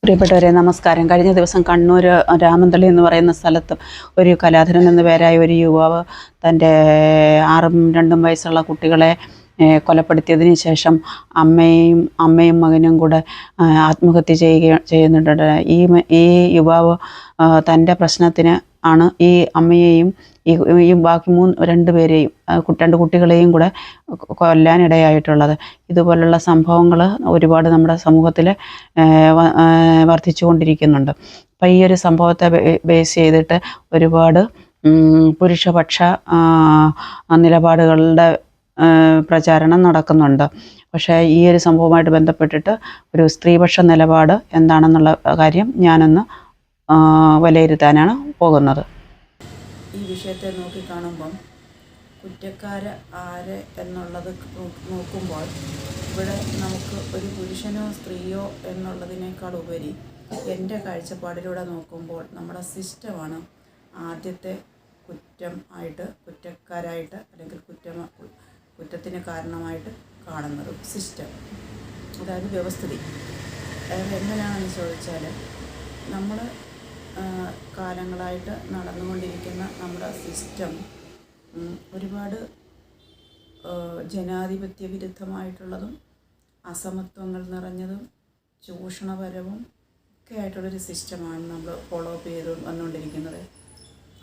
പ്രിയപ്പെട്ടവരെ നമസ്കാരം. കഴിഞ്ഞ ദിവസം കണ്ണൂർ രാമന്തളി എന്ന് പറയുന്ന സ്ഥലത്ത് ഒരു കലാധരൻ എന്ന പേരായ ഒരു യുവാവ് തൻ്റെ 6ഉം 2ഉം വയസ്സുള്ള കുട്ടികളെ കൊലപ്പെടുത്തിയതിന് ശേഷം അമ്മയും മകനും കൂടെ ആത്മഹത്യ ചെയ്യുന്നുണ്ട്. ഈ യുവാവ് തൻ്റെ പ്രശ്നത്തിന് ആണ് ഈ അമ്മയെയും ഈ ബാക്കി 2 പേരെയും 2 കുട്ടികളെയും കൂടെ കൊല്ലാനിടയായിട്ടുള്ളത്. ഇതുപോലുള്ള സംഭവങ്ങൾ ഒരുപാട് നമ്മുടെ സമൂഹത്തിൽ വർദ്ധിച്ചു കൊണ്ടിരിക്കുന്നുണ്ട്. അപ്പം ഈ ഒരു സംഭവത്തെ ബേസ് ചെയ്തിട്ട് ഒരുപാട് പുരുഷപക്ഷ നിലപാടുകളുടെ പ്രചാരണം നടക്കുന്നുണ്ട്. പക്ഷേ ഈ ഒരു സംഭവവുമായിട്ട് ബന്ധപ്പെട്ടിട്ട് ഒരു സ്ത്രീപക്ഷ നിലപാട് എന്താണെന്നുള്ള കാര്യം ഞാനൊന്ന് വിലയിരുത്താനാണ് പോകുന്നത്. ഈ വിഷയത്തെ നോക്കിക്കാണുമ്പം കുറ്റക്കാര് ആര് എന്നുള്ളത് നോക്കുമ്പോൾ ഇവിടെ നമുക്ക് ഒരു പുരുഷനോ സ്ത്രീയോ എന്നുള്ളതിനേക്കാൾ ഉപരി എൻ്റെ കാഴ്ചപ്പാടിലൂടെ നോക്കുമ്പോൾ നമ്മുടെ സിസ്റ്റമാണ് ആദ്യത്തെ കുറ്റക്കാരായിട്ട് അല്ലെങ്കിൽ കുറ്റത്തിന് കാരണമായിട്ട് കാണുന്നത്. സിസ്റ്റം, അതായത് വ്യവസ്ഥിതി. അതായത് എങ്ങനെയാണെന്ന് ചോദിച്ചാൽ നമ്മൾ കാലങ്ങളായിട്ട് നടന്നുകൊണ്ടിരിക്കുന്ന നമ്മുടെ സിസ്റ്റം ഒരുപാട് ജനാധിപത്യ വിരുദ്ധമായിട്ടുള്ളതും അസമത്വങ്ങൾ നിറഞ്ഞതും ചൂഷണപരവും ഒക്കെ ആയിട്ടുള്ളൊരു സിസ്റ്റമാണ് നമ്മൾ ഫോളോ അപ്പ് ചെയ്ത് വന്നുകൊണ്ടിരിക്കുന്നത്.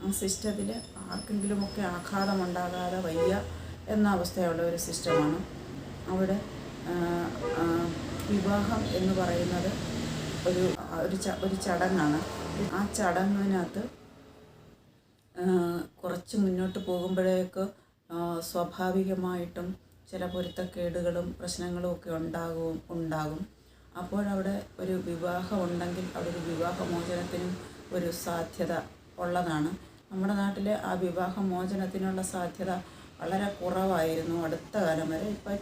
ആ സിസ്റ്റത്തിൽ ആർക്കെങ്കിലുമൊക്കെ ആഘാതമുണ്ടാകാതെ വയ്യ എന്ന അവസ്ഥയുള്ള ഒരു സിസ്റ്റമാണ്. അവിടെ വിവാഹം എന്ന് പറയുന്നത് ഒരു ചടങ്ങാണ്. ആ ചടങ്ങിനകത്ത് കുറച്ച് മുന്നോട്ട് പോകുമ്പോഴേക്ക് സ്വാഭാവികമായിട്ടും ചില പൊരുത്തക്കേടുകളും പ്രശ്നങ്ങളും ഒക്കെ ഉണ്ടാകും. അപ്പോഴവിടെ ഒരു വിവാഹം ഉണ്ടെങ്കിൽ അവിടെ ഒരു വിവാഹമോചനത്തിനും ഒരു സാധ്യത ഉള്ളതാണ്. നമ്മുടെ നാട്ടിൽ ആ വിവാഹമോചനത്തിനുള്ള സാധ്യത വളരെ കുറവായിരുന്നു അടുത്ത കാലം വരെ. ഇപ്പോൾ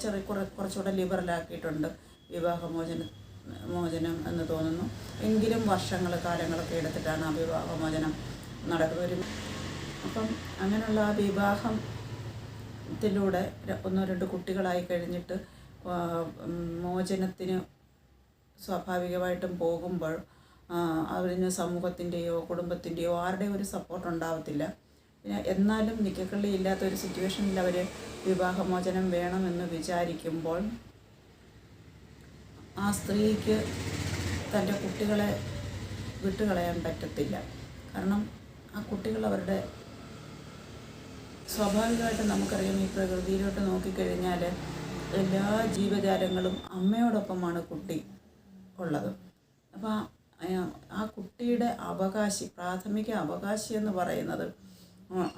കുറച്ചുകൂടെ ലിബറലാക്കിയിട്ടുണ്ട് വിവാഹമോചനം എന്ന് തോന്നുന്നു. എങ്കിലും കാലങ്ങളൊക്കെ എടുത്തിട്ടാണ് ആ വിവാഹമോചനം നടക്കുന്നത്. അപ്പം അങ്ങനെയുള്ള ആ വിവാഹത്തിലൂടെ 1-2 കുട്ടികളായി കഴിഞ്ഞിട്ട് മോചനത്തിന് സ്വാഭാവികമായിട്ടും പോകുമ്പോൾ അതിന് സമൂഹത്തിൻ്റെയോ കുടുംബത്തിൻ്റെയോ ആരുടെയും ഒരു സപ്പോർട്ട് ഉണ്ടാവത്തില്ല. പിന്നെ എന്നാലും നിക്കക്കള്ളി ഇല്ലാത്തൊരു സിറ്റുവേഷനിൽ അവർ വിവാഹമോചനം വേണമെന്ന് വിചാരിക്കുമ്പോൾ ആ സ്ത്രീക്ക് തൻ്റെ കുട്ടികളെ വിട്ടുകളയാൻ പറ്റത്തില്ല. കാരണം ആ കുട്ടികൾ അവരുടെ സ്വാഭാവികമായിട്ടും നമുക്കറിയാം, ഈ പ്രകൃതിയിലോട്ട് നോക്കിക്കഴിഞ്ഞാൽ എല്ലാ ജീവജാലങ്ങളും അമ്മയോടൊപ്പമാണ് കുട്ടി ഉള്ളത്. അപ്പോൾ ആ കുട്ടിയുടെ പ്രാഥമിക അവകാശി എന്ന് പറയുന്നത്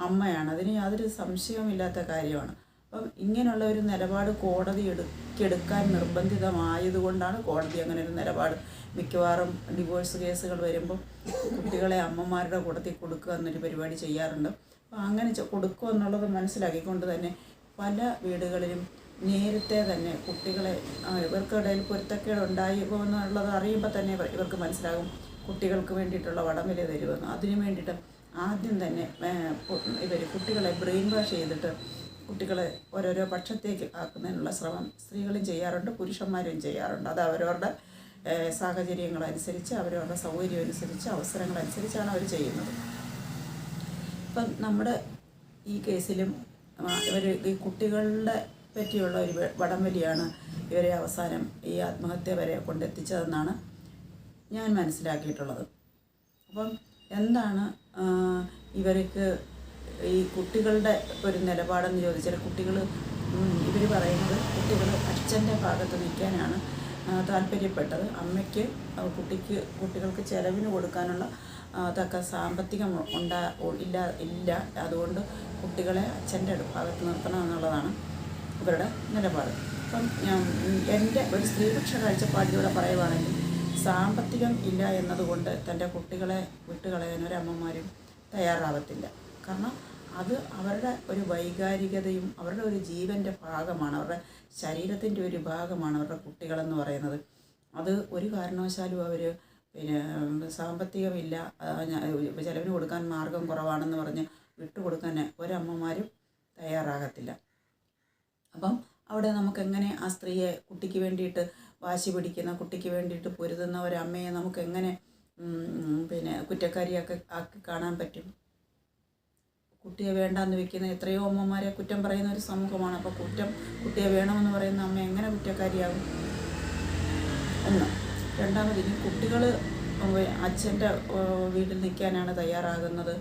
അമ്മയാണ്. അതിന് യാതൊരു സംശയവുമില്ലാത്ത കാര്യമാണ്. അപ്പം ഇങ്ങനെയുള്ള ഒരു നിലപാട് കോടതി എടുക്കാൻ നിർബന്ധിതമായതുകൊണ്ടാണ് കോടതി അങ്ങനെ ഒരു നിലപാട്. മിക്കവാറും ഡിവോഴ്സ് കേസുകൾ വരുമ്പോൾ കുട്ടികളെ അമ്മമാരുടെ കൂട്ടത്തിൽ കൊടുക്കുക എന്നൊരു പരിപാടി ചെയ്യാറുണ്ട്. അപ്പോൾ അങ്ങനെ കൊടുക്കുക എന്നുള്ളത് മനസ്സിലാക്കിക്കൊണ്ട് തന്നെ പല വീടുകളിലും നേരത്തെ തന്നെ കുട്ടികളെ ഇവർക്കിടയിൽ പൊരുത്തക്കേട് ഉണ്ടാകുമോ എന്നുള്ളത് അറിയുമ്പോൾ തന്നെ ഇവർക്ക് മനസ്സിലാകും കുട്ടികൾക്ക് വേണ്ടിയിട്ടുള്ള വടംവലി തരുമെന്ന്. അതിനു വേണ്ടിയിട്ട് ആദ്യം തന്നെ കുട്ടികളെ ബ്രെയിൻ വാഷ് ചെയ്തിട്ട് കുട്ടികളെ ഓരോരോ പക്ഷത്തേക്ക് ആക്കുന്നതിനുള്ള ശ്രമം സ്ത്രീകളും ചെയ്യാറുണ്ട്, പുരുഷന്മാരും ചെയ്യാറുണ്ട്. അത് അവരവരുടെ സാഹചര്യങ്ങളനുസരിച്ച് അവരവരുടെ സൗകര്യം അനുസരിച്ച് അവസരങ്ങളനുസരിച്ചാണ് അവർ ചെയ്യുന്നത്. ഇപ്പം നമ്മുടെ ഈ കേസിലും ഈ കുട്ടികളുടെ പറ്റിയുള്ള ഒരു വടംവലിയാണ് ഇവരെ അവസാനം ഈ ആത്മഹത്യ വരെ കൊണ്ടെത്തിച്ചതെന്നാണ് ഞാൻ മനസ്സിലാക്കിയിട്ടുള്ളത്. അപ്പം എന്താണ് ഇവർക്ക് ഈ കുട്ടികളുടെ ഒരു നിലപാടെന്ന് ചോദിച്ചാൽ ഇവർ പറയുന്നത് കുട്ടികൾ അച്ഛൻ്റെ ഭാഗത്ത് നിൽക്കാനാണ് താല്പര്യപ്പെട്ടത്. അമ്മയ്ക്ക് കുട്ടികൾക്ക് ചെലവിന് കൊടുക്കാനുള്ള തക്ക സാമ്പത്തികം ഇല്ല. അതുകൊണ്ട് കുട്ടികളെ അച്ഛൻ്റെ ഭാഗത്ത് നിർത്തണം എന്നുള്ളതാണ് ഇവരുടെ നിലപാട്. അപ്പം എൻ്റെ ഒരു സ്ത്രീപക്ഷ കാഴ്ചപ്പാടിലൂടെ പറയുവാണെങ്കിൽ സാമ്പത്തികം ഇല്ല എന്നതുകൊണ്ട് തൻ്റെ കുട്ടികളെ വിട്ടുകളയാൻ ഒരമ്മമാരും തയ്യാറാവത്തില്ല. കാരണം അത് അവരുടെ ഒരു വൈകാരികതയും അവരുടെ ഒരു ജീവൻ്റെ ഭാഗമാണ്, അവരുടെ ശരീരത്തിൻ്റെ ഒരു ഭാഗമാണ് അവരുടെ കുട്ടികളെന്ന് പറയുന്നത്. അത് ഒരു കാരണവശാലും അവർ സാമ്പത്തികമില്ല, ചെലവിന് കൊടുക്കാൻ മാർഗം കുറവാണെന്ന് പറഞ്ഞ് വിട്ടുകൊടുക്കാൻ ഒരമ്മമാരും തയ്യാറാകത്തില്ല. അപ്പം അവിടെ നമുക്കെങ്ങനെ ആ സ്ത്രീയെ കുട്ടിക്ക് വേണ്ടിയിട്ട് വാശി പിടിക്കുന്ന, കുട്ടിക്ക് വേണ്ടിയിട്ട് പൊരുതുന്ന ഒരമ്മയെ നമുക്ക് എങ്ങനെ പിന്നെ കുറ്റക്കാരിയാക്കി കാണാൻ പറ്റും? കുട്ടിയെ വേണ്ടാന്ന് വെക്കുന്ന എത്രയോ അമ്മമാരെ കുറ്റം പറയുന്ന ഒരു സമൂഹമാണ്. അപ്പോൾ കുട്ടിയെ വേണമെന്ന് പറയുന്ന അമ്മ എങ്ങനെ കുറ്റക്കാരിയാകും? ഒന്ന്. രണ്ടാമത്, ഇനി കുട്ടികൾ അച്ഛൻ്റെ വീട്ടിൽ നിൽക്കാനാണ് തയ്യാറാകുന്നത്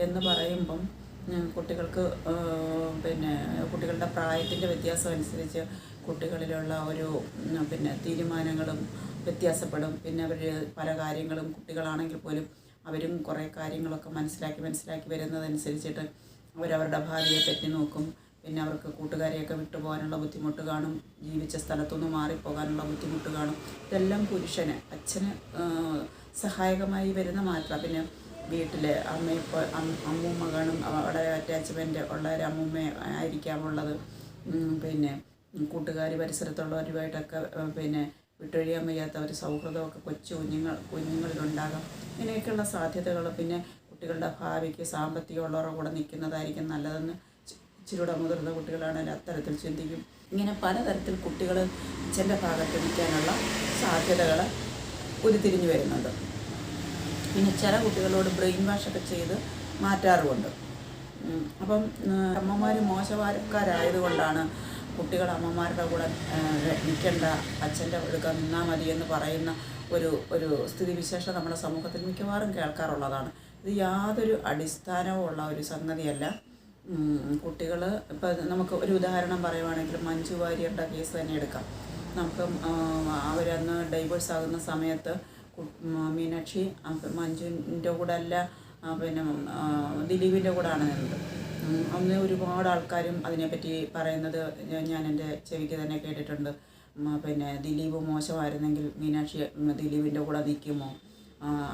എന്ന് പറയുമ്പം കുട്ടികൾക്ക് പിന്നെ കുട്ടികളുടെ പ്രായത്തിൻ്റെ വ്യത്യാസം അനുസരിച്ച് കുട്ടികളിലുള്ള ഒരു പിന്നെ തീരുമാനങ്ങളും വ്യത്യാസപ്പെടും. പിന്നെ അവർ പല കാര്യങ്ങളും, കുട്ടികളാണെങ്കിൽ പോലും അവരും കുറേ കാര്യങ്ങളൊക്കെ മനസ്സിലാക്കി വരുന്നതനുസരിച്ചിട്ട് അവരവരുടെ ഭാവിയെ പറ്റി നോക്കും. പിന്നെ അവർക്ക് കൂട്ടുകാരെയൊക്കെ വിട്ടുപോകാനുള്ള ബുദ്ധിമുട്ട് കാണും, ജീവിച്ച സ്ഥലത്തുനിന്ന് മാറിപ്പോകാനുള്ള ബുദ്ധിമുട്ട് കാണും. ഇതെല്ലാം പുരുഷന്, അച്ഛന് സഹായകമായി വരുന്ന മാറ്റം. പിന്നെ വീട്ടിലെ അമ്മൂമ്മ കാണും, വളരെ അറ്റാച്ച്മെൻറ്റ് ഉള്ള ഒരു അമ്മൂമ്മ ആയിരിക്കാമുള്ളത്. പിന്നെ കൂട്ടുകാർ, പരിസരത്തുള്ളവരുമായിട്ടൊക്കെ പിന്നെ വിട്ടൊഴിയാൻ വയ്യാത്ത ഒരു സൗഹൃദമൊക്കെ കുഞ്ഞുങ്ങളിലുണ്ടാകാം. ഇങ്ങനെയൊക്കെയുള്ള സാധ്യതകൾ. പിന്നെ കുട്ടികളുടെ ഭാവിക്ക് സാമ്പത്തികമുള്ളവരുടെ കൂടെ നിൽക്കുന്നതായിരിക്കും നല്ലതെന്ന് ഇച്ചിരൂടെ മുതിർന്ന കുട്ടികളാണെങ്കിൽ അത്തരത്തിൽ ചിന്തിക്കും. ഇങ്ങനെ പലതരത്തിൽ കുട്ടികൾ അച്ഛൻ്റെ ഭാഗത്ത് നിൽക്കാനുള്ള സാധ്യതകൾ ഉരുത്തിരിഞ്ഞു വരുന്നുണ്ട്. പിന്നെ ചില കുട്ടികളോട് ബ്രെയിൻ വാഷൊക്കെ ചെയ്ത് മാറ്റാറുമുണ്ട്. അപ്പം അമ്മമാർ മോശക്കാരായതുകൊണ്ടാണ് കുട്ടികൾ അമ്മമാരുടെ കൂടെ നിൽക്കേണ്ട, അച്ഛൻ്റെ അടുക്ക നിന്നാൽ മതി എന്ന് പറയുന്ന ഒരു സ്ഥിതിവിശേഷം നമ്മുടെ സമൂഹത്തിൽ മിക്കവാറും കേൾക്കാറുള്ളതാണ്. ഇത് യാതൊരു അടിസ്ഥാനവും ഉള്ള ഒരു സംഗതിയല്ല. കുട്ടികൾ ഇപ്പം നമുക്ക് ഒരു ഉദാഹരണം പറയുവാണെങ്കിൽ മഞ്ജു വാര്യരുടെ കേസ് തന്നെ എടുക്കാം. നമുക്ക് അവരന്ന് ഡൈവേഴ്സ് ആകുന്ന സമയത്ത് മീനാക്ഷി മഞ്ജുവിൻ്റെ കൂടെ അല്ല, പിന്നെ ദിലീപിൻ്റെ കൂടെയാണ് നിന്നത്. അന്ന് ഒരുപാട് ആൾക്കാരും അതിനെപ്പറ്റി പറയുന്നത് ഞാൻ എൻ്റെ ചെവിക്ക് തന്നെ കേട്ടിട്ടുണ്ട്. പിന്നെ ദിലീപ് മോശമായിരുന്നെങ്കിൽ മീനാക്ഷി ദിലീപിൻ്റെ കൂടെ നിൽക്കുമോ?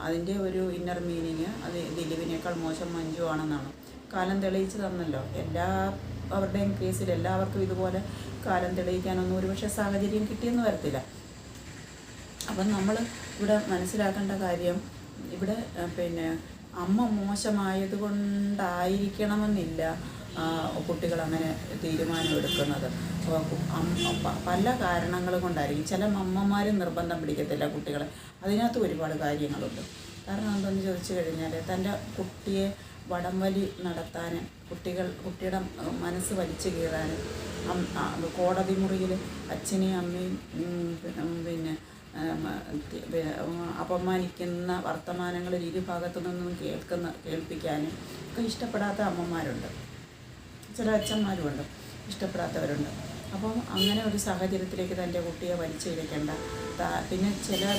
അതിൻ്റെ ഒരു ഇന്നർ മീനിങ് അത് ദിലീപിനേക്കാൾ മോശം മഞ്ജു ആണെന്നാണ്. കാലം തെളിയിച്ച് തന്നല്ലോ. അവരുടെയും കേസിൽ എല്ലാവർക്കും ഇതുപോലെ കാലം തെളിയിക്കാനൊന്നും ഒരുപക്ഷെ സാഹചര്യം കിട്ടിയെന്ന് വരത്തില്ല. അപ്പം നമ്മൾ ഇവിടെ മനസ്സിലാക്കേണ്ട കാര്യം, ഇവിടെ പിന്നെ അമ്മ മോശമായത് കൊണ്ടായിരിക്കണമെന്നില്ല കുട്ടികൾ അങ്ങനെ തീരുമാനം എടുക്കുന്നത്. പല കാരണങ്ങൾ കൊണ്ടായിരിക്കും. ചില അമ്മമാരും നിർബന്ധം പിടിക്കത്തില്ല കുട്ടികളെ. അതിനകത്ത് ഒരുപാട് കാര്യങ്ങളുണ്ട്. കാരണം എന്തെന്ന് ചോദിച്ചു കഴിഞ്ഞാൽ, തൻ്റെ കുട്ടിയെ വടംവലി നടത്താൻ, കുട്ടിയുടെ മനസ്സ് വലിച്ചു കീറാനും, കോടതി മുറിയിൽ അച്ഛനെയും അമ്മയും പിന്നെ അപമാനിക്കുന്ന വർത്തമാനങ്ങളിൽ ഇരുഭാഗത്തു നിന്നും കേൾപ്പിക്കാനും ഒക്കെ ഇഷ്ടപ്പെടാത്ത അമ്മമാരുണ്ട്. ചില അച്ഛന്മാരുമുണ്ട്, ഇഷ്ടപ്പെടാത്തവരുണ്ട്. അപ്പം അങ്ങനെ ഒരു സാഹചര്യത്തിലേക്ക് തൻ്റെ കുട്ടിയെ വലിച്ചിഴക്കേണ്ട. പിന്നെ ചിലർ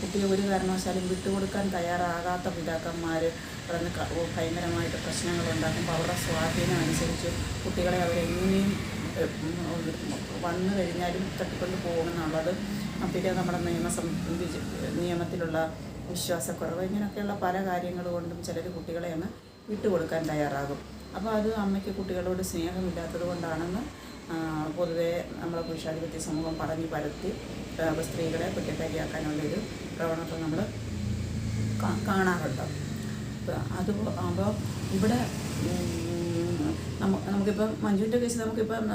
കുട്ടിയെ ഒരു കാരണവശാലും വിട്ടുകൊടുക്കാൻ തയ്യാറാകാത്ത പിതാക്കന്മാർ പറഞ്ഞ് ഭയങ്കരമായിട്ട് പ്രശ്നങ്ങളുണ്ടാക്കുമ്പോൾ അവരുടെ സ്വാധീനം അനുസരിച്ച് കുട്ടികളെ അവരെങ്ങനെയും വന്നു കഴിഞ്ഞാലും തട്ടിക്കൊണ്ട് പോകുമെന്നുള്ളത്. പിന്നെ നമ്മുടെ നിയമത്തിലുള്ള വിശ്വാസക്കുറവ്, ഇങ്ങനെയൊക്കെയുള്ള പല കാര്യങ്ങൾ കൊണ്ടും ചിലർ കുട്ടികളെ അങ്ങ് വിട്ടുകൊടുക്കാൻ തയ്യാറാകും. അപ്പോൾ അത് അമ്മയ്ക്ക് കുട്ടികളോട് സ്നേഹമില്ലാത്തത് കൊണ്ടാണെന്ന് പൊതുവേ നമ്മളെ പുരുഷാധിപത്യ സമൂഹം പറഞ്ഞു പരത്തി സ്ത്രീകളെ കുറ്റക്കാരിയാക്കാനുള്ളൊരു പ്രവണത നമ്മൾ കാണാറുണ്ട്. അപ്പോൾ ഇവിടെ നമുക്കിപ്പം മഞ്ജുവിൻ്റെ കേസ് നമുക്കിപ്പം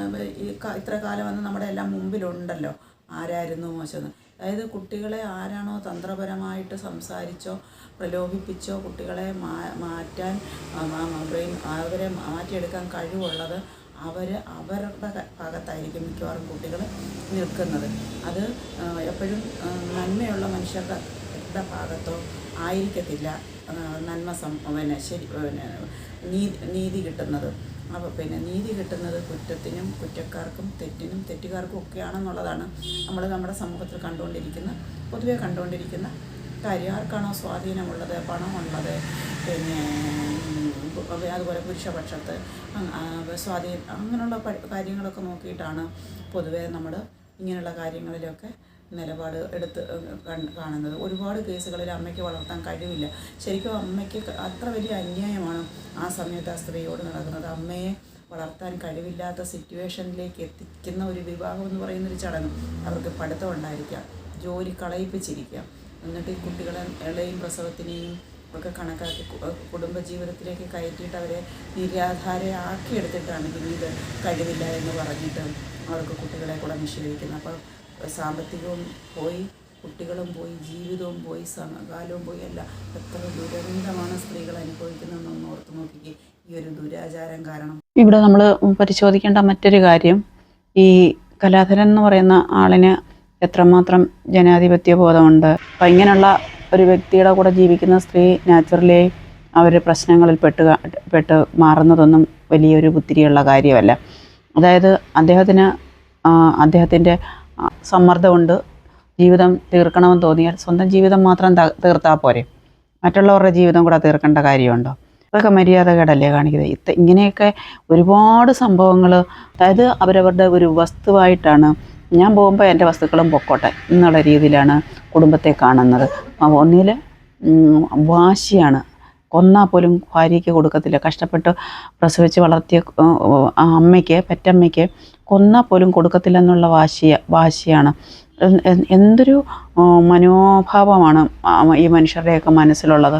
ഇത്ര കാലം വന്ന് നമ്മുടെ എല്ലാം മുമ്പിലുണ്ടല്ലോ ആരായിരുന്നു മോശമെന്ന്. അതായത് കുട്ടികളെ ആരാണോ തന്ത്രപരമായിട്ട് സംസാരിച്ചോ പ്രലോഭിപ്പിച്ചോ കുട്ടികളെ മാറ്റാൻ അവരെ മാറ്റിയെടുക്കാൻ കഴിവുള്ളത് അവരുടെ ഭാഗത്തായിരിക്കും മിക്കവാറും കുട്ടികൾ നിൽക്കുന്നത്. അത് എപ്പോഴും നന്മയുള്ള മനുഷ്യരുടെ ഭാഗത്തോ ആയിരിക്കത്തില്ല നീതി കിട്ടുന്നത്. അപ്പോൾ നീതി കിട്ടുന്നത് കുറ്റത്തിനും കുറ്റക്കാർക്കും തെറ്റുകാർക്കും ഒക്കെയാണെന്നുള്ളതാണ് നമ്മൾ നമ്മുടെ സമൂഹത്തിൽ പൊതുവെ കണ്ടുകൊണ്ടിരിക്കുന്ന കാര്യം. ആർക്കാണോ സ്വാധീനമുള്ളത്, പണമുള്ളത്, അതുപോലെ പുരുഷപക്ഷത്ത് അങ്ങനെയുള്ള കാര്യങ്ങളൊക്കെ നോക്കിയിട്ടാണ് പൊതുവെ നമ്മൾ ഇങ്ങനെയുള്ള കാര്യങ്ങളിലൊക്കെ നിലപാട് എടുത്ത് കാണുന്നത്. ഒരുപാട് കേസുകളിൽ അമ്മയ്ക്ക് വളർത്താൻ കഴിവില്ല. ശരിക്കും അമ്മയ്ക്ക് അത്ര വലിയ അന്യായമാണ് ആ സമയത്ത് ആ സ്ത്രീയോട് നടക്കുന്നത്. അമ്മയെ വളർത്താൻ കഴിവില്ലാത്ത സിറ്റുവേഷനിലേക്ക് എത്തിക്കുന്ന ഒരു വിവാഹം എന്ന് പറയുന്നൊരു ചടങ്ങ്. അവർക്ക് പഠിത്തം ഉണ്ടായിരിക്കാം, ജോലി കളയിപ്പിച്ചിരിക്കാം, എന്നിട്ട് ഈ കുട്ടികളെ ഇളയും പ്രസവത്തിനെയും ഒക്കെ കണക്കാക്കി കുടുംബജീവിതത്തിലേക്ക് കയറ്റിയിട്ട് അവരെ നിരാധാരയാക്കിയെടുത്തിട്ടാണ് പിന്നീട് കഴിവില്ല എന്ന് പറഞ്ഞിട്ട് അവർക്ക് കുട്ടികളെ കൂടെ നിഷേധിക്കുന്നത്. അപ്പോൾ സാമ്പത്തികവും പോയി, കുട്ടികളും പോയി, ജീവിതവും പോയി, കാലവും പോയി. അല്ല, എത്ര ദുരന്തമാണ് സ്ത്രീകൾ അനുഭവിക്കുന്നതെന്നൊന്ന് ഓർത്ത് നോക്കിക്കേ ഈ ഒരു ദുരാചാരം കാരണം. ഇവിടെ നമ്മൾ പരിശോധിക്കേണ്ട മറ്റൊരു കാര്യം, ഈ കലാധരൻ എന്ന് പറയുന്ന ആളിന് എത്രമാത്രം ജനാധിപത്യ ബോധമുണ്ട്. അപ്പം ഇങ്ങനെയുള്ള ഒരു വ്യക്തിയുടെ കൂടെ ജീവിക്കുന്ന സ്ത്രീ നാച്ചുറലി അവർ പ്രശ്നങ്ങളിൽ പെട്ട് മാറുന്നതൊന്നും വലിയൊരു ബുദ്ധിയുള്ള കാര്യമല്ല. അതായത് അദ്ദേഹത്തിൻ്റെ സമ്മർദ്ദമുണ്ട്, ജീവിതം തീർക്കണമെന്ന് തോന്നിയാൽ സ്വന്തം ജീവിതം മാത്രം തീർത്താൽ പോരെ, മറ്റുള്ളവരുടെ ജീവിതം കൂടെ തീർക്കേണ്ട കാര്യമുണ്ടോ? അതൊക്കെ മര്യാദകേടല്ലേ കാണിക്കുന്നത്. ഇങ്ങനെയൊക്കെ ഒരുപാട് സംഭവങ്ങൾ, അതായത് അവരവരുടെ ഒരു വസ്തുവായിട്ടാണ്, ഞാൻ പോകുമ്പോൾ എൻ്റെ വസ്തുക്കളും പൊക്കോട്ടെ എന്നുള്ള രീതിയിലാണ് കുടുംബത്തെ കാണുന്നത്. ഒന്നിൽ വാശിയാണ്, കൊന്നാൽ പോലും ഭാര്യയ്ക്ക് കൊടുക്കത്തില്ല. കഷ്ടപ്പെട്ട് പ്രസവിച്ച് വളർത്തിയ അമ്മയ്ക്ക്, പെറ്റമ്മയ്ക്ക് കൊന്നാൽ പോലും കൊടുക്കത്തില്ല എന്നുള്ള വാശിയാണ്. എന്തൊരു മനോഭാവമാണ് ഈ മനുഷ്യരുടെയൊക്കെ മനസ്സിലുള്ളത്.